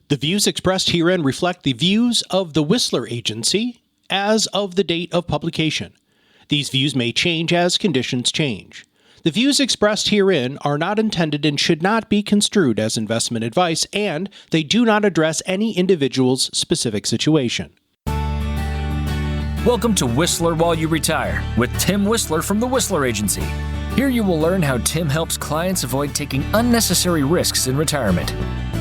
The views expressed herein reflect the views of the Whisler Agency as of the date of publication. These views may change as conditions change. The views expressed herein are not intended and should not be construed as investment advice, and they do not address any individual's specific situation. Welcome to Whisler While You Retire with Tim Whisler from the Whisler Agency. Here you will learn how Tim helps clients avoid taking unnecessary risks in retirement.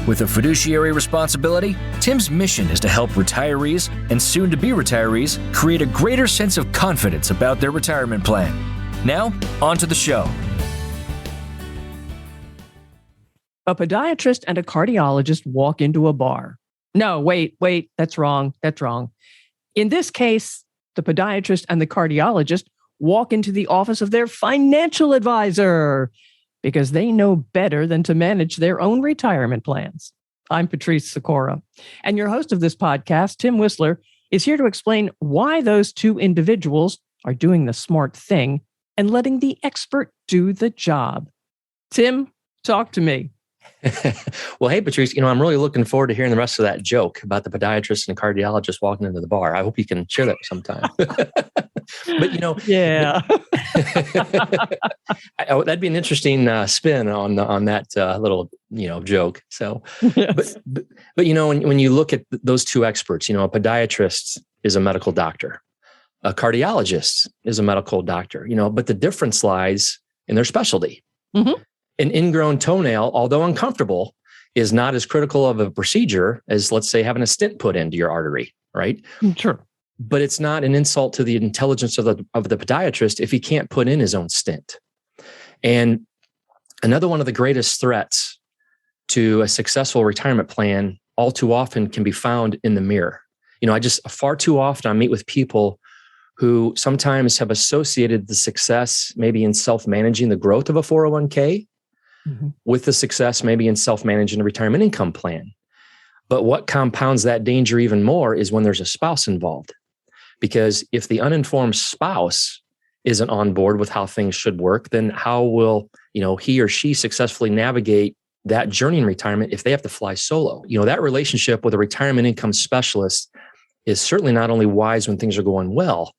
With a fiduciary responsibility, Tim's mission is to help retirees and soon-to-be retirees create a greater sense of confidence about their retirement plan. Now, on to the show. A podiatrist and a cardiologist walk into a bar. No, wait, that's wrong. In this case, the podiatrist and the cardiologist walk into the office of their financial advisor because they know better than to manage their own retirement plans. I'm Patrice Sikora, and your host of this podcast, Tim Whisler, is here to explain why those two individuals are doing the smart thing and letting the expert do the job. Tim, talk to me. Well, hey, Patrice, I'm really looking forward to hearing the rest of that joke about the podiatrist and cardiologist walking into the bar. I hope you can share that sometime. But, yeah, that'd be an interesting spin on that little, joke. So, yes. but when you look at those two experts, a podiatrist is a medical doctor. A cardiologist is a medical doctor, but the difference lies in their specialty. Mm-hmm. An ingrown toenail, although uncomfortable, is not as critical of a procedure as, let's say, having a stent put into your artery, right? Sure. But it's not an insult to the intelligence of the podiatrist if he can't put in his own stent. And another one of the greatest threats to a successful retirement plan all too often can be found in the mirror. Far too often I meet with people who sometimes have associated the success maybe in self-managing the growth of a 401k with the success maybe in self-managing a retirement income plan. But what compounds that danger even more is when there's a spouse involved. Because if the uninformed spouse isn't on board with how things should work, then how will he or she successfully navigate that journey in retirement if they have to fly solo? That relationship with a retirement income specialist is certainly not only wise when things are going well,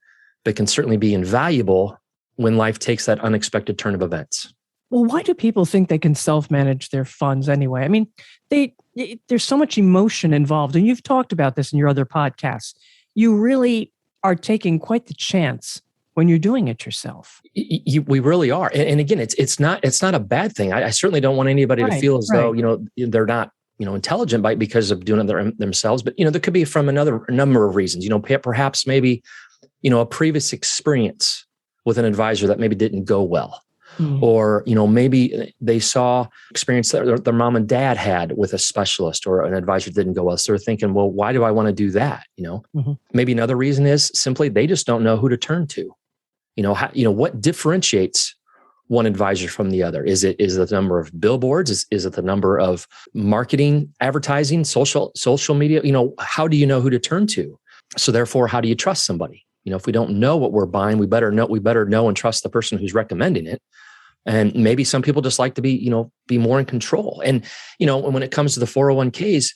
but can certainly be invaluable when life takes that unexpected turn of events. Well, why do people think they can self-manage their funds anyway? I mean, there's so much emotion involved, and you've talked about this in your other podcasts. You really are taking quite the chance when you're doing it yourself. We really are, and again, it's not a bad thing. I certainly don't want anybody to feel as though they're not intelligent because of doing it themselves. But there could be from a number of reasons. Perhaps maybe a previous experience with an advisor that maybe didn't go well. Or, maybe they saw experience that their mom and dad had with a specialist or an advisor that didn't go well. So they're thinking, well, why do I want to do that? Maybe another reason is simply they just don't know who to turn to. What differentiates one advisor from the other? Is it the number of billboards? Is it the number of marketing, advertising, social media? How do you know who to turn to? So therefore, how do you trust somebody? If we don't know what we're buying, we better know and trust the person who's recommending it. And maybe some people just like to be more in control. And, when it comes to the 401ks,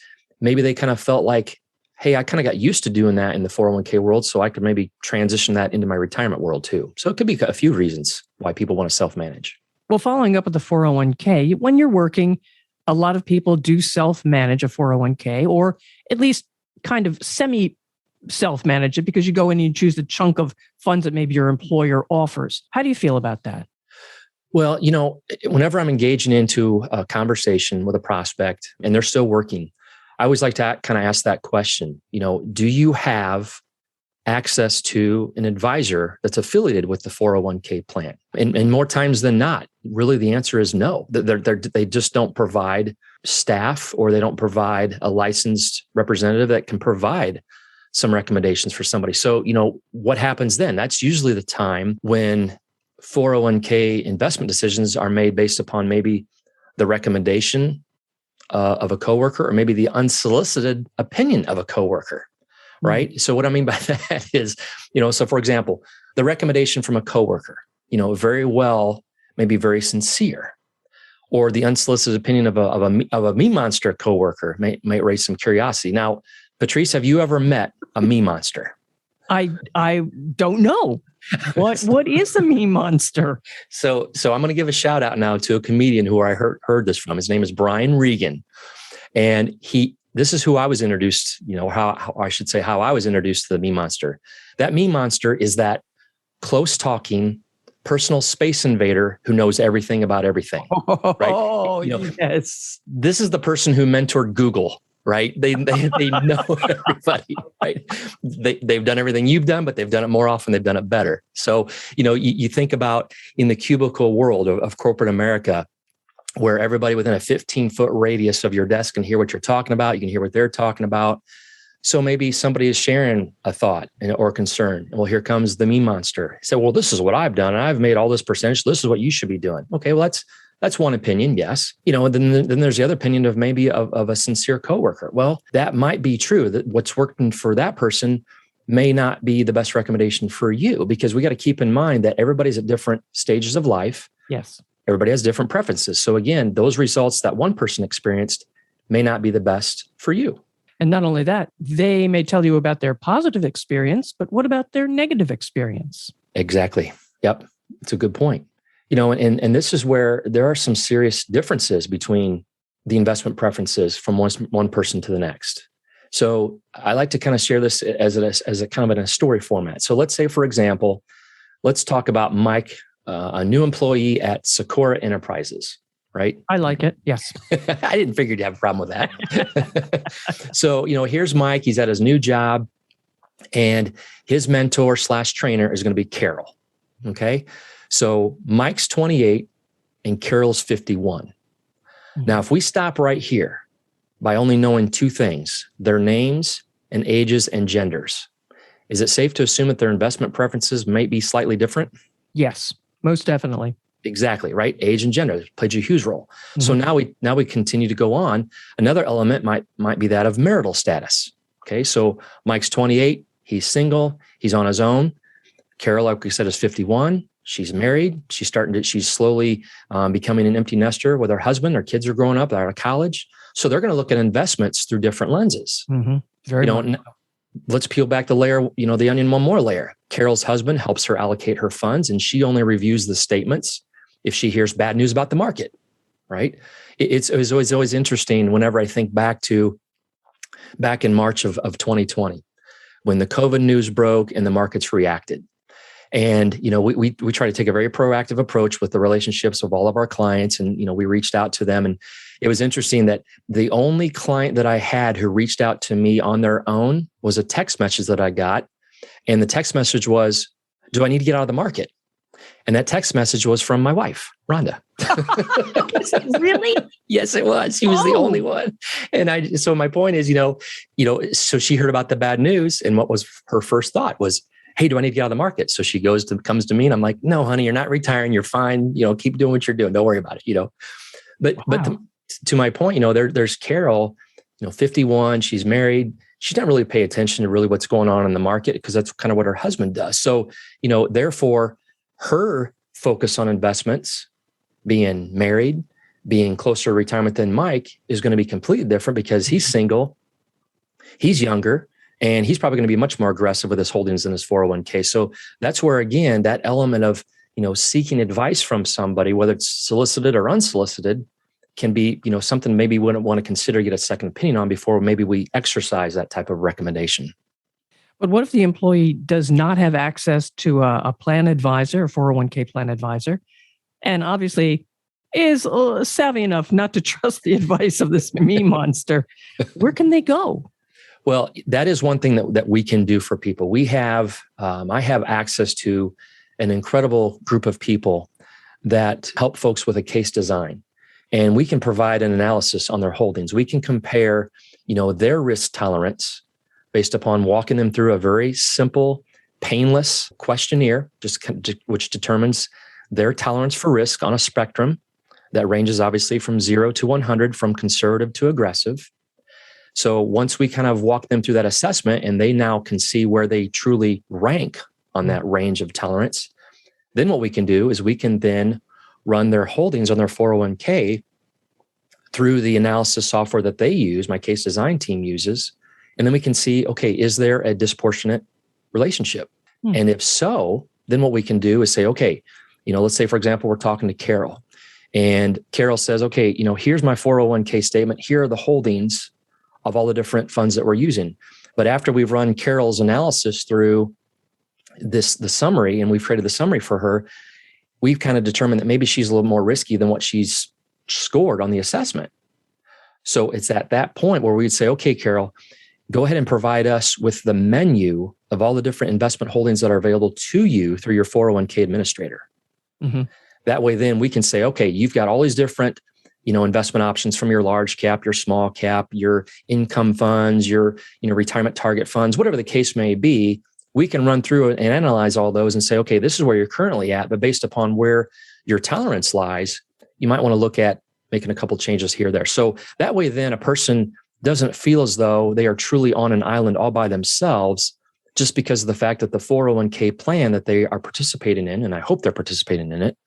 maybe they kind of felt like, hey, I kind of got used to doing that in the 401k world, so I could maybe transition that into my retirement world too. So it could be a few reasons why people want to self-manage. Well, following up with the 401k, when you're working, a lot of people do self-manage a 401k, or at least kind of self-manage it because you go in and you choose the chunk of funds that maybe your employer offers. How do you feel about that? Well, whenever I'm engaging into a conversation with a prospect and they're still working, I always like to kind of ask that question, do you have access to an advisor that's affiliated with the 401k plan? And more times than not, really the answer is no. They just don't provide staff, or they don't provide a licensed representative that can provide some recommendations for somebody. So, what happens then? That's usually the time when 401k investment decisions are made based upon maybe the recommendation of a coworker, or maybe the unsolicited opinion of a coworker, right? So what I mean by that is, so for example, the recommendation from a coworker, very well, maybe very sincere. or the unsolicited opinion of a me monster coworker might raise some curiosity. Now, Patrice, have you ever met a me monster? I don't know. What is a me monster? So I'm going to give a shout out now to a comedian who I heard this from. His name is Brian Regan, and this is who I was introduced. How I was introduced to the me monster. That me monster is that close talking, personal space invader who knows everything about everything. Right? Oh, yes. This is the person who mentored Google. Right? They know everybody, right? They've done everything you've done, but they've done it more often. They've done it better. So, you think about in the cubicle world of corporate America, where everybody within a 15-foot radius of your desk can hear what you're talking about. You can hear what they're talking about. So maybe somebody is sharing a thought or concern. Well, here comes the me monster. He said, well, this is what I've done. And I've made all this percentage. This is what you should be doing. Okay, well, that's one opinion, yes. And then there's the other opinion of maybe of a sincere coworker. Well, that might be true, that what's working for that person may not be the best recommendation for you, because we got to keep in mind that everybody's at different stages of life. Yes. Everybody has different preferences. So again, those results that one person experienced may not be the best for you. And not only that, they may tell you about their positive experience, but what about their negative experience? Exactly. Yep. It's a good point. And this is where there are some serious differences between the investment preferences from one person to the next. So I like to kind of share this as a kind of in a story format. So let's say, for example, let's talk about Mike, a new employee at Sakura Enterprises, right? I like it. Yes. I didn't figure you'd have a problem with that. So, here's Mike. He's at his new job, and his mentor / trainer is going to be Carol. Okay. So Mike's 28 and Carol's 51. Mm-hmm. Now, if we stop right here by only knowing two things, their names and ages and genders, is it safe to assume that their investment preferences might be slightly different? Yes, most definitely. Exactly, right? Age and gender plays a huge role. Mm-hmm. So now we continue to go on. Another element might be that of marital status. Okay, so Mike's 28, he's single, he's on his own. Carol, like we said, is 51. She's married. She's slowly becoming an empty nester with her husband. Her kids are growing up, they're out of college. So they're going to look at investments through different lenses. Mm-hmm. Very much. Let's peel back the layer, the onion one more layer. Carol's husband helps her allocate her funds, and she only reviews the statements if she hears bad news about the market, right? It's always interesting whenever I think back in March of 2020, when the COVID news broke and the markets reacted. And, we try to take a very proactive approach with the relationships of all of our clients. And, we reached out to them. And it was interesting that the only client that I had who reached out to me on their own was a text message that I got. And the text message was, do I need to get out of the market? And that text message was from my wife, Rhonda. Really? Yes, it was. She was the only one. And so my point is, so she heard about the bad news. And what was her first thought was, hey, do I need to get out of the market? So she comes to me, and I'm like, no, honey, you're not retiring. You're fine. Keep doing what you're doing. Don't worry about it, But to my point, there's Carol, 51, she's married. She doesn't really pay attention to really what's going on in the market because that's kind of what her husband does. So, therefore, her focus on investments, being married, being closer to retirement than Mike, is going to be completely different because he's single, he's younger, and he's probably going to be much more aggressive with his holdings in his 401k. So that's where, again, that element of, seeking advice from somebody, whether it's solicited or unsolicited, can be, something maybe we wouldn't want to consider, get a second opinion on before maybe we exercise that type of recommendation. But what if the employee does not have access to a plan advisor, a 401k plan advisor, and obviously is savvy enough not to trust the advice of this me monster? Where can they go? Well, that is one thing that we can do for people. We have, I have access to an incredible group of people that help folks with a case design, and we can provide an analysis on their holdings. We can compare, their risk tolerance based upon walking them through a very simple, painless questionnaire, which determines their tolerance for risk on a spectrum that ranges obviously from 0 to 100, from conservative to aggressive. So once we kind of walk them through that assessment and they now can see where they truly rank on that range of tolerance, then what we can do is we can then run their holdings on their 401k through the analysis software that they use, my case design team uses. And then we can see, okay, is there a disproportionate relationship? And if so, then what we can do is say, okay, let's say, for example, we're talking to Carol, and Carol says, okay, here's my 401k statement. Here are the holdings of all the different funds that we're using. But after we've run Carol's analysis through the summary, and we've created the summary for her, we've kind of determined that maybe she's a little more risky than what she's scored on the assessment. So it's at that point where we'd say, okay, Carol, go ahead and provide us with the menu of all the different investment holdings that are available to you through your 401k administrator. That way, then we can say, okay, you've got all these different, investment options from your large cap, your small cap, your income funds, your, retirement target funds, whatever the case may be. We can run through and analyze all those and say, okay, this is where you're currently at, but based upon where your tolerance lies, you might want to look at making a couple changes here or there. So that way, then a person doesn't feel as though they are truly on an island all by themselves, just because of the fact that the 401k plan that they are participating in, and I hope they're participating in it,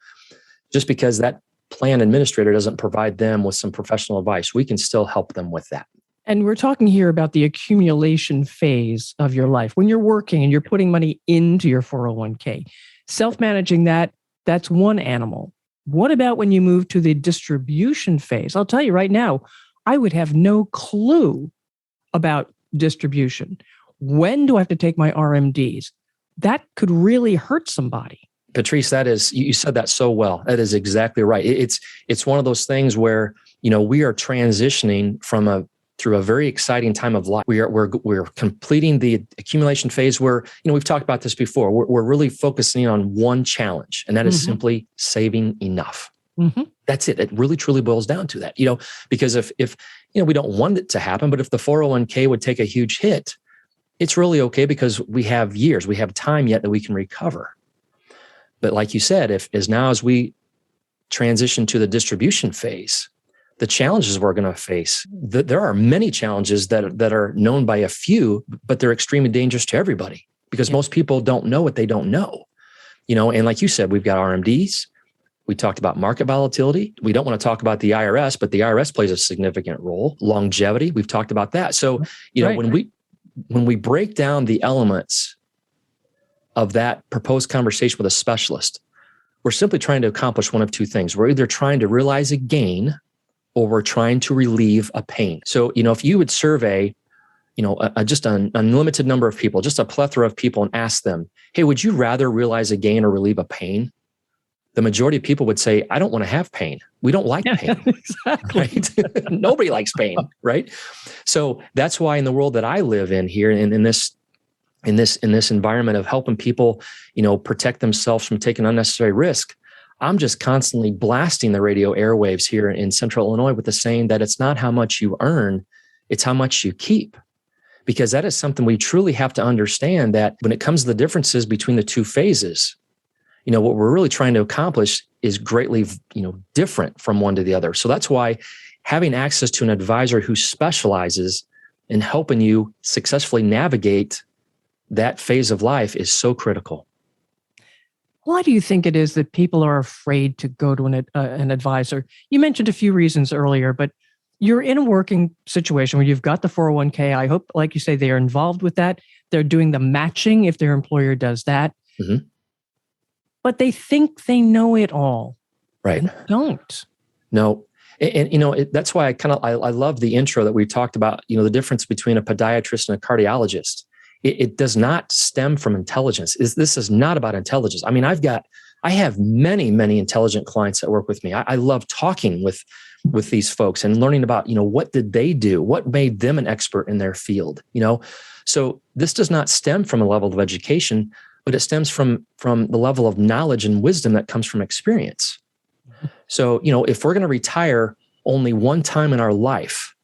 just because that plan administrator doesn't provide them with some professional advice, we can still help them with that. And we're talking here about the accumulation phase of your life. When you're working and you're putting money into your 401k, self-managing that's one animal. What about when you move to the distribution phase? I'll tell you right now, I would have no clue about distribution. When do I have to take my RMDs? That could really hurt somebody. Patrice, you said that so well. That is exactly right. It's one of those things where, we are transitioning through a very exciting time of life. We're completing the accumulation phase where, we've talked about this before. We're really focusing on one challenge, and that is simply saving enough. That's it. It really, truly boils down to that, because if we don't want it to happen, but if the 401k would take a huge hit, it's really okay because we have years, we have time yet that we can recover. But like you said, as we transition to the distribution phase, the challenges we're going to face, there are many challenges that are known by a few, but they're extremely dangerous to everybody because most people don't know what they don't know. And like you said, we've got RMDs. We talked about market volatility. We don't want to talk about the IRS, but the IRS plays a significant role. Longevity, we've talked about that. So, when we break down the elements of that proposed conversation with a specialist, we're simply trying to accomplish one of two things. We're either trying to realize a gain or we're trying to relieve a pain. So, if you would survey, just an unlimited number of people, just a plethora of people and ask them, hey, would you rather realize a gain or relieve a pain? The majority of people would say, I don't want to have pain. We don't like pain. Exactly. Right? Nobody likes pain, right? So that's why in the world that I live in here, in this environment of helping people, protect themselves from taking unnecessary risk, I'm just constantly blasting the radio airwaves here in Central Illinois with the saying that it's not how much you earn, it's how much you keep. Because that is something we truly have to understand, that when it comes to the differences between the two phases, what we're really trying to accomplish is greatly, different from one to the other. So that's why having access to an advisor who specializes in helping you successfully navigate that phase of life is so critical. Why do you think it is that people are afraid to go to an advisor? You mentioned a few reasons earlier, but you're in a working situation where you've got the 401k. I hope, like you say, they are involved with that. They're doing the matching if their employer does that. But they think they know it all. Right. And they don't. No. And that's why I love the intro that we talked about, the difference between a podiatrist and a cardiologist. It does not stem from intelligence. This is not about intelligence. I mean, I have many, many intelligent clients that work with me. I love talking with these folks and learning about, what did they do? What made them an expert in their field? So this does not stem from a level of education, but it stems from the level of knowledge and wisdom that comes from experience. So, if we're going to retire only one time in our life,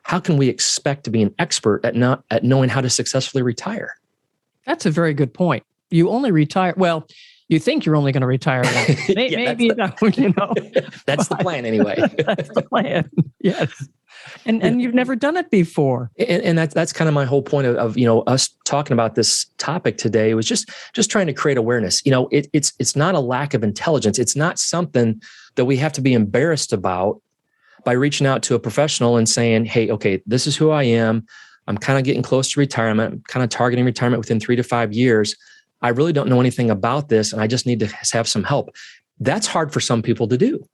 how can we expect to be an expert at knowing how to successfully retire? That's a very good point. You only retire. Well, you think you're only going to retire once. Maybe that's the plan anyway. That's the plan. Yes. And you've never done it before. And that's kind of my whole point of us talking about this topic today was just trying to create awareness. It's not a lack of intelligence. It's not something that we have to be embarrassed about by reaching out to a professional and saying, hey, okay, this is who I am. I'm kind of getting close to retirement. I'm kind of targeting retirement within 3 to 5 years. I really don't know anything about this, and I just need to have some help. That's hard for some people to do.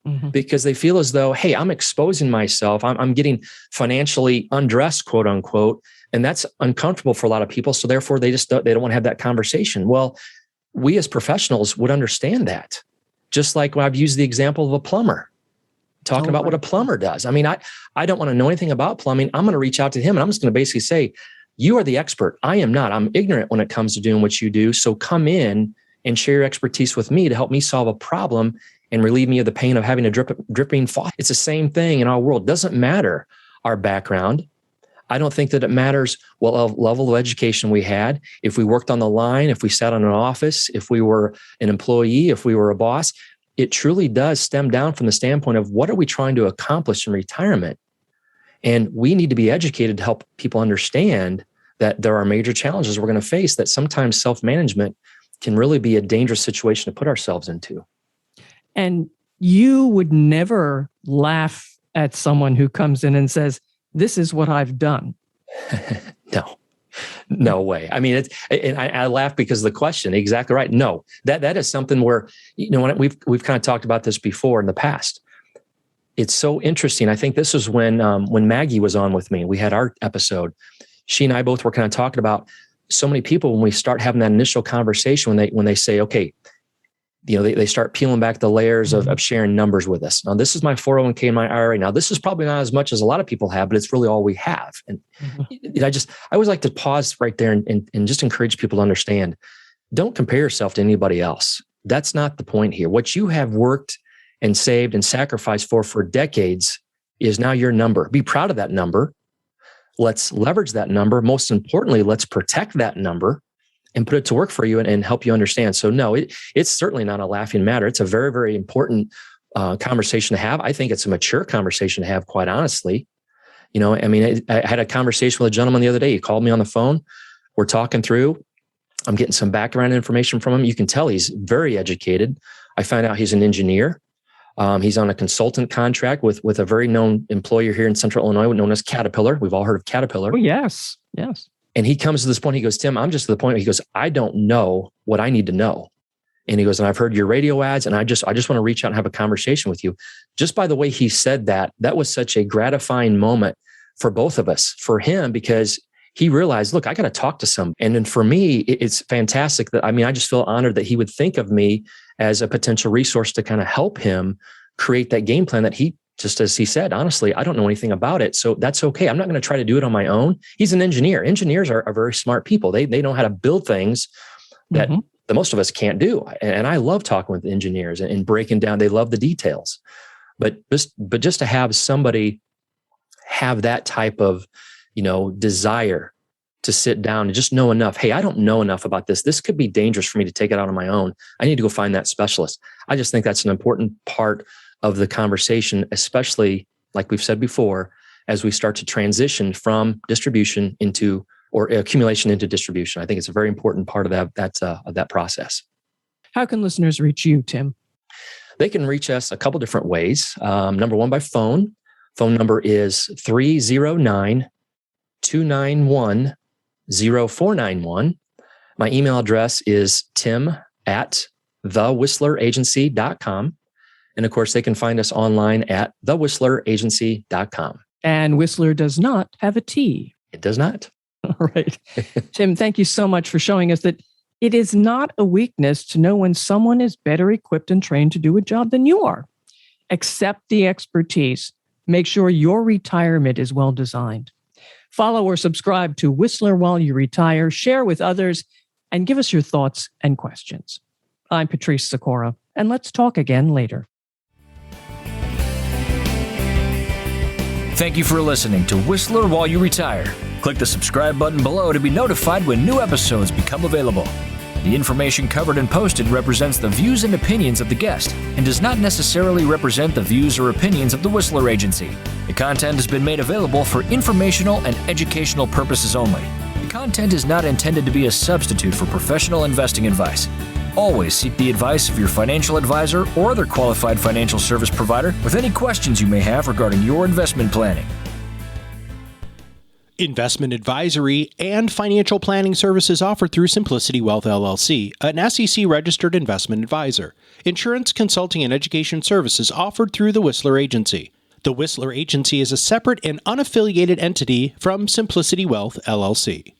Mm-hmm. Because they feel as though, hey, I'm exposing myself. I'm getting financially undressed, quote unquote, and that's uncomfortable for a lot of people. So therefore, they don't want to have that conversation. Well, we as professionals would understand that. Just like when I've used the example of a plumber, talking about what a plumber does. I mean, I don't want to know anything about plumbing. I'm going to reach out to him, and I'm just going to basically say, you are the expert. I am not. I'm ignorant when it comes to doing what you do. So come in and share your expertise with me to help me solve a problem and relieve me of the pain of having a dripping faucet. It's the same thing in our world. It doesn't matter our background. I don't think that it matters what level of education we had, if we worked on the line, if we sat in an office, if we were an employee, if we were a boss. It truly does stem down from the standpoint of what are we trying to accomplish in retirement? And we need to be educated to help people understand that there are major challenges we're going to face, that sometimes self-management can really be a dangerous situation to put ourselves into. And you would never laugh at someone who comes in and says, this is what I've done. No way. I mean, I laugh because of the question. Exactly right. No, that is something where, when we've kind of talked about this before in the past. It's so interesting. I think this was when Maggie was on with me. We had our episode. She and I both were kind of talking about so many people when we start having that initial conversation, when they say, okay, they start peeling back the layers of sharing numbers with us. Now, this is my 401k and my IRA. Now, this is probably not as much as a lot of people have, but it's really all we have. And I always like to pause right there and just encourage people to understand, don't compare yourself to anybody else. That's not the point here. What you have worked and saved and sacrificed for decades is now your number. Be proud of that number. Let's leverage that number. Most importantly, let's protect that number and put it to work for you and help you understand. So no, it's certainly not a laughing matter. It's a very, very important conversation to have. I think it's a mature conversation to have, quite honestly. I had a conversation with a gentleman the other day. He called me on the phone. We're talking through. I'm getting some background information from him. You can tell he's very educated. I found out he's an engineer. He's on a consultant contract with a very known employer here in Central Illinois, known as Caterpillar. We've all heard of Caterpillar. Oh, yes. And he comes to this point, he goes, Tim, I'm just to the point where he goes, I don't know what I need to know. And he goes, and I've heard your radio ads, and I just want to reach out and have a conversation with you. Just by the way he said that was such a gratifying moment for both of us, for him, because he realized, look, I got to talk to somebody. And then for me, it's fantastic that, I just feel honored that he would think of me as a potential resource to kind of help him create that game plan that he, just as he said, honestly, I don't know anything about it. So that's okay. I'm not going to try to do it on my own. He's an engineer. Engineers are very smart people. They know how to build things that the most of us can't do. And I love talking with engineers and breaking down. They love the details. But just to have somebody have that type of, desire to sit down and just know enough. Hey, I don't know enough about this. This could be dangerous for me to take it out on my own. I need to go find that specialist. I just think that's an important part of the conversation, especially like we've said before, as we start to transition from distribution into or accumulation into distribution. I think it's a very important part of that process. How can listeners reach you, Tim? They can reach us a couple different ways. Number one, by phone. Phone number is 309-291-0491. My email address is tim@thewhisleragency.com. And of course, they can find us online at thewhisleragency.com. And Whisler does not have a T. It does not. All right. Tim, thank you so much for showing us that it is not a weakness to know when someone is better equipped and trained to do a job than you are. Accept the expertise. Make sure your retirement is well designed. Follow or subscribe to Whisler while you retire, share with others, and give us your thoughts and questions. I'm Patrice Sikora, and let's talk again later. Thank you for listening to Whisler While You Retire. Click the subscribe button below to be notified when new episodes become available. The information covered and posted represents the views and opinions of the guest and does not necessarily represent the views or opinions of the Whisler Agency. The content has been made available for informational and educational purposes only. The content is not intended to be a substitute for professional investing advice. Always seek the advice of your financial advisor or other qualified financial service provider with any questions you may have regarding your investment planning. Investment advisory and financial planning services offered through Simplicity Wealth LLC, an SEC-registered investment advisor. Insurance, consulting, and education services offered through the Whisler Agency. The Whisler Agency is a separate and unaffiliated entity from Simplicity Wealth LLC.